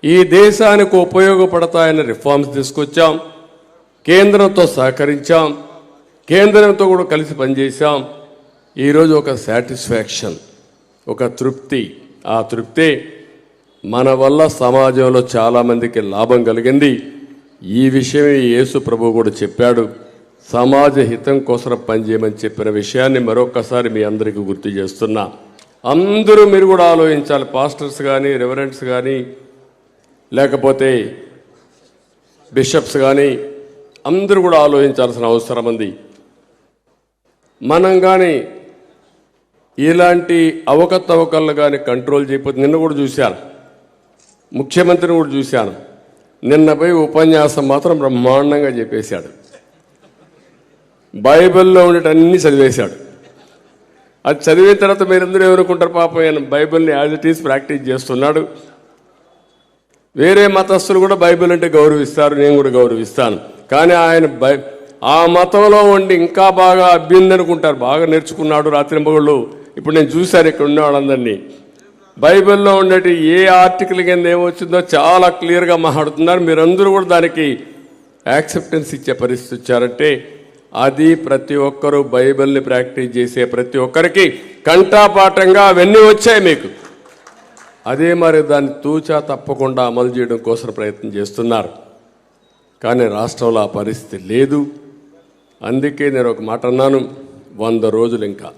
ఈ దేశానికి ఉపయోగపడతాయని రిఫార్మ్స్ తీసుకొచ్చాం, కేంద్రంతో సహకరించాం, కేంద్రంతో కూడా కలిసి పనిచేశాం. ఈరోజు ఒక సాటిస్ఫాక్షన్, ఒక తృప్తి. ఆ తృప్తి మన వల్ల సమాజంలో చాలామందికి లాభం కలిగింది. ఈ విషయమే యేసు ప్రభు కూడా చెప్పాడు, సమాజ హితం కోసం పనిచేయమని చెప్పిన విషయాన్ని మరొకసారి మీ అందరికీ గుర్తు చేస్తున్నా. అందరూ మీరు కూడా ఆలోచించాలి, పాస్టర్స్ కానీ, రెవరెంట్స్ కానీ, లేకపోతే బిషప్స్ కానీ, అందరూ కూడా ఆలోచించాల్సిన అవసరం ఉంది. మనం కానీ ఇలాంటి అవకతవకలు కానీ కంట్రోల్ చేయకపోతే, నిన్న కూడా చూశాను, ముఖ్యమంత్రిని కూడా చూశాను, నిన్న పోయి ఉపన్యాసం మాత్రం బ్రహ్మాండంగా చెప్పేశాడు. బైబిల్లో ఉండేటన్నీ చదివేశాడు. అది చదివిన తర్వాత మీరందరూ ఏమనుకుంటారు, పాపం ఆయన బైబిల్ని యాజ్ ఇట్ ఈస్ ప్రాక్టీస్ చేస్తున్నాడు. వేరే మతస్థులు కూడా బైబిల్ అంటే గౌరవిస్తారు, నేను కూడా గౌరవిస్తాను. కానీ ఆయన ఆ మతంలో ఉండి ఇంకా బాగా అభ్యుంది అనుకుంటారు, బాగా నేర్చుకున్నాడు రాత్రింబగళ్ళు. ఇప్పుడు నేను చూశాను ఇక్కడ ఉన్న వాళ్ళందరినీ, బైబిల్లో ఉండేటి ఏ ఆర్టికల్ కింద ఏమొచ్చిందో చాలా క్లియర్గా మాట్లాడుతున్నారు. మీరందరూ కూడా దానికి యాక్సెప్టెన్స్ ఇచ్చే పరిస్థితి వచ్చారంటే అది ప్రతి ఒక్కరూ బైబిల్ని ప్రాక్టీస్ చేసే ప్రతి ఒక్కరికి కంఠాపాఠంగా అవన్నీ వచ్చాయి మీకు. అదే మరి దాన్ని తూచా తప్పకుండా అమలు చేయడం కోసం ప్రయత్నం చేస్తున్నారు. కానీ రాష్ట్రంలో ఆ పరిస్థితి లేదు. అందుకే నేను ఒక మాట అన్నాను, 100 రోజులు ఇంకా